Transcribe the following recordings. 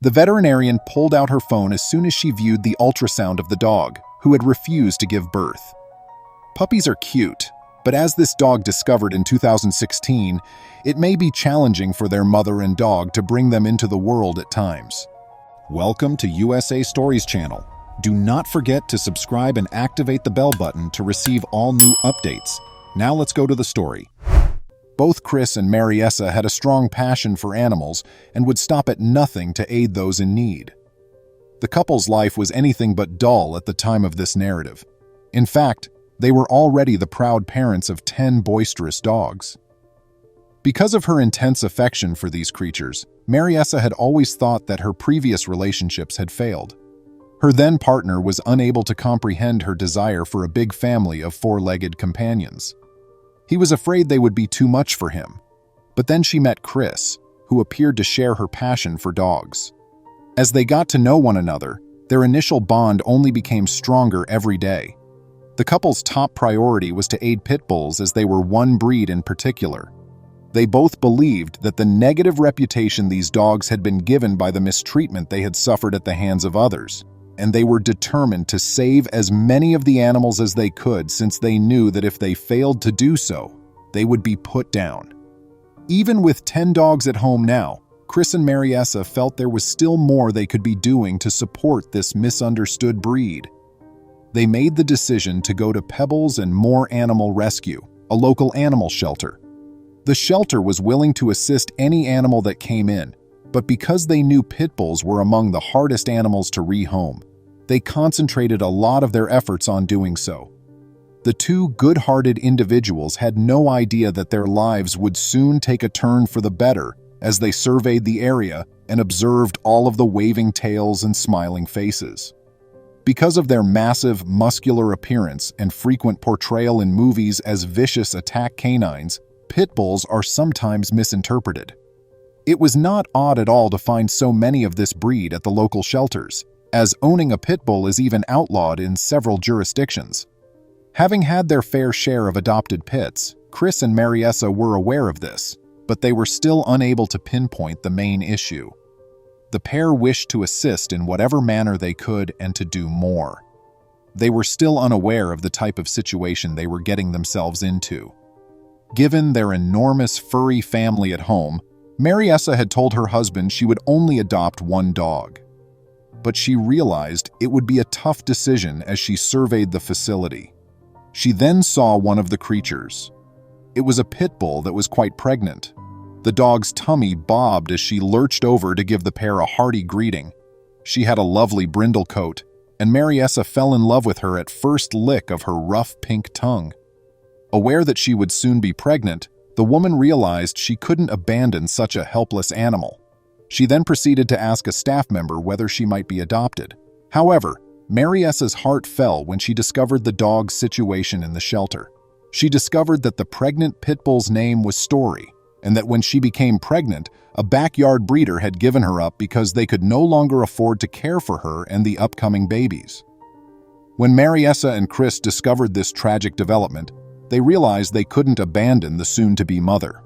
The veterinarian pulled out her phone as soon as she viewed the ultrasound of the dog, who had refused to give birth. Puppies are cute, but as this dog discovered in 2016, it may be challenging for their mother and dog to bring them into the world at times. Welcome to USA Stories channel. Do not forget to subscribe and activate the bell button to receive all new updates. Now let's go to the story. Both Chris and Mariessa had a strong passion for animals and would stop at nothing to aid those in need. The couple's life was anything but dull at the time of this narrative. In fact, they were already the proud parents of 10 boisterous dogs. Because of her intense affection for these creatures, Mariessa had always thought that her previous relationships had failed. Her then-partner was unable to comprehend her desire for a big family of four-legged companions. He was afraid they would be too much for him. But then she met Chris, who appeared to share her passion for dogs. As they got to know one another, their initial bond only became stronger every day. The couple's top priority was to aid pit bulls as they were one breed in particular. They both believed that the negative reputation these dogs had been given by the mistreatment they had suffered at the hands of others, and they were determined to save as many of the animals as they could, since they knew that if they failed to do so, they would be put down. Even with 10 dogs at home now, Chris and Mariessa felt there was still more they could be doing to support this misunderstood breed. They made the decision to go to Pebbles and More Animal Rescue, a local animal shelter. The shelter was willing to assist any animal that came in, but because they knew pit bulls were among the hardest animals to rehome, they concentrated a lot of their efforts on doing so. The two good-hearted individuals had no idea that their lives would soon take a turn for the better as they surveyed the area and observed all of the waving tails and smiling faces. Because of their massive, muscular appearance and frequent portrayal in movies as vicious attack canines, pit bulls are sometimes misinterpreted. It was not odd at all to find so many of this breed at the local shelters, as owning a pit bull is even outlawed in several jurisdictions. Having had their fair share of adopted pits, Chris and Mariessa were aware of this, but they were still unable to pinpoint the main issue. The pair wished to assist in whatever manner they could and to do more. They were still unaware of the type of situation they were getting themselves into. Given their enormous furry family at home, Mariessa had told her husband she would only adopt one dog. But she realized it would be a tough decision as she surveyed the facility. She then saw one of the creatures. It was a pit bull that was quite pregnant. The dog's tummy bobbed as she lurched over to give the pair a hearty greeting. She had a lovely brindle coat, and Mariessa fell in love with her at first lick of her rough pink tongue. Aware that she would soon be pregnant, the woman realized she couldn't abandon such a helpless animal. She then proceeded to ask a staff member whether she might be adopted. However, Mariessa's heart fell when she discovered the dog's situation in the shelter. She discovered that the pregnant pit bull's name was Story, and that when she became pregnant, a backyard breeder had given her up because they could no longer afford to care for her and the upcoming babies. When Mariessa and Chris discovered this tragic development, they realized they couldn't abandon the soon-to-be mother.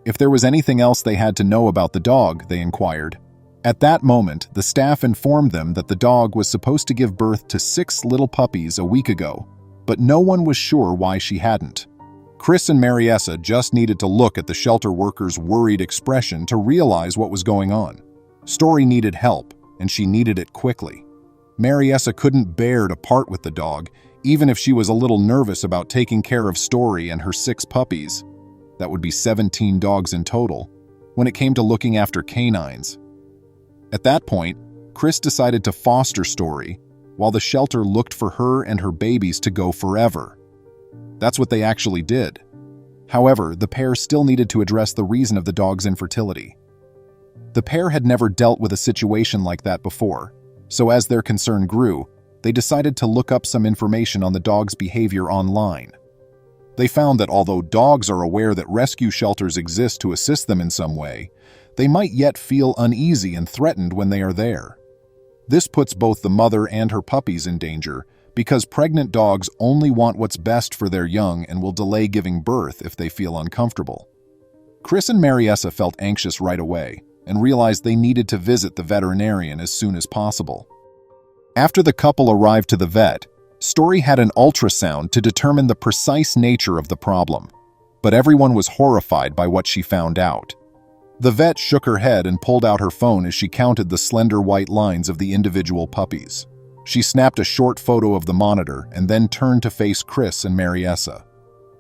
If there was anything else they had to know about the dog, they inquired. At that moment, the staff informed them that the dog was supposed to give birth to 6 little puppies a week ago, but no one was sure why she hadn't. Chris and Mariessa just needed to look at the shelter workers' worried expression to realize what was going on. Story needed help, and she needed it quickly. Mariessa couldn't bear to part with the dog, even if she was a little nervous about taking care of Story and her 6 puppies. That would be 17 dogs in total, when it came to looking after canines. At that point, Chris decided to foster Story, while the shelter looked for her and her babies to go forever. That's what they actually did. However, the pair still needed to address the reason of the dog's infertility. The pair had never dealt with a situation like that before, so as their concern grew, they decided to look up some information on the dog's behavior online. They found that although dogs are aware that rescue shelters exist to assist them in some way, they might yet feel uneasy and threatened when they are there. This puts both the mother and her puppies in danger, because pregnant dogs only want what's best for their young and will delay giving birth if they feel uncomfortable. Chris and Mariessa felt anxious right away, and realized they needed to visit the veterinarian as soon as possible. After the couple arrived to the vet, Story had an ultrasound to determine the precise nature of the problem, but everyone was horrified by what she found out. The vet shook her head and pulled out her phone as she counted the slender white lines of the individual puppies. She snapped a short photo of the monitor and then turned to face Chris and Mariessa.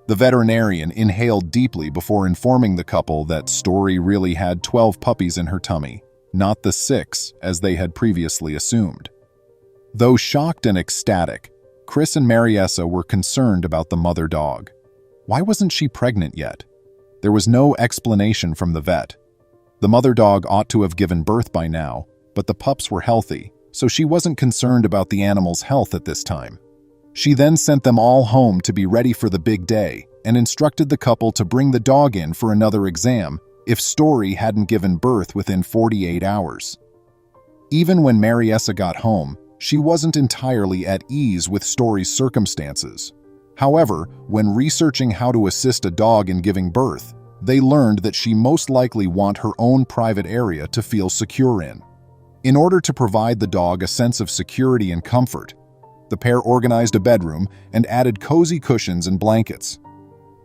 The veterinarian inhaled deeply before informing the couple that Story really had 12 puppies in her tummy, not the 6 as they had previously assumed. Though shocked and ecstatic, Chris and Mariessa were concerned about the mother dog. Why wasn't she pregnant yet? There was no explanation from the vet. The mother dog ought to have given birth by now, but the pups were healthy, so she wasn't concerned about the animal's health at this time. She then sent them all home to be ready for the big day and instructed the couple to bring the dog in for another exam if Story hadn't given birth within 48 hours. Even when Mariessa got home, she wasn't entirely at ease with Story's circumstances. However, when researching how to assist a dog in giving birth, they learned that she most likely want her own private area to feel secure in. In order to provide the dog a sense of security and comfort, the pair organized a bedroom and added cozy cushions and blankets.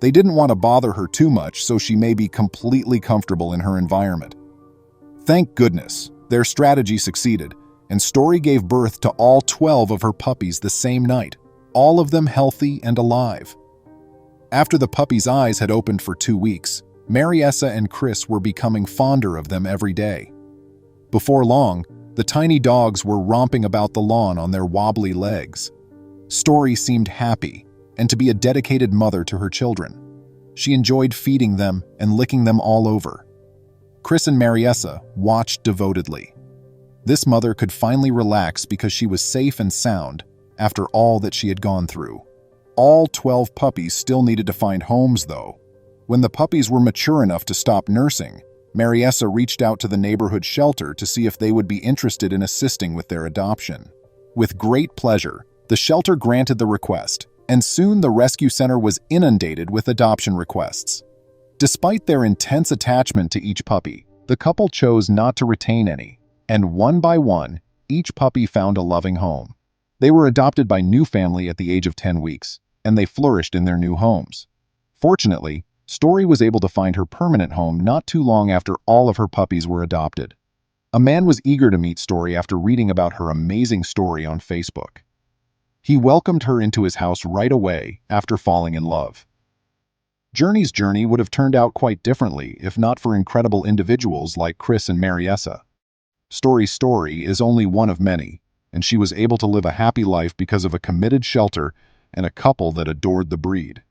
They didn't want to bother her too much, so she may be completely comfortable in her environment. Thank goodness, their strategy succeeded, and Story gave birth to all 12 of her puppies the same night, all of them healthy and alive. After the puppies' eyes had opened for 2 weeks, Mariessa and Chris were becoming fonder of them every day. Before long, the tiny dogs were romping about the lawn on their wobbly legs. Story seemed happy and to be a dedicated mother to her children. She enjoyed feeding them and licking them all over. Chris and Mariessa watched devotedly. This mother could finally relax because she was safe and sound after all that she had gone through. All 12 puppies still needed to find homes, though. When the puppies were mature enough to stop nursing, Mariessa reached out to the neighborhood shelter to see if they would be interested in assisting with their adoption. With great pleasure, the shelter granted the request, and soon the rescue center was inundated with adoption requests. Despite their intense attachment to each puppy, the couple chose not to retain any, and one by one, each puppy found a loving home. They were adopted by new family at the age of 10 weeks, and they flourished in their new homes. Fortunately, Story was able to find her permanent home not too long after all of her puppies were adopted. A man was eager to meet Story after reading about her amazing story on Facebook. He welcomed her into his house right away after falling in love. Journey's journey would have turned out quite differently if not for incredible individuals like Chris and Mariessa. Story's story is only one of many, and she was able to live a happy life because of a committed shelter and a couple that adored the breed.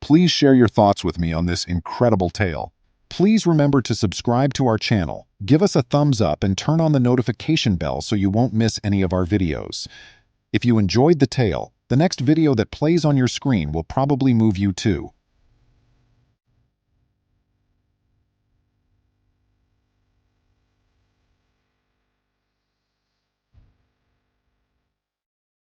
Please share your thoughts with me on this incredible tale. Please remember to subscribe to our channel, give us a thumbs up, and turn on the notification bell so you won't miss any of our videos. If you enjoyed the tale, the next video that plays on your screen will probably move you too.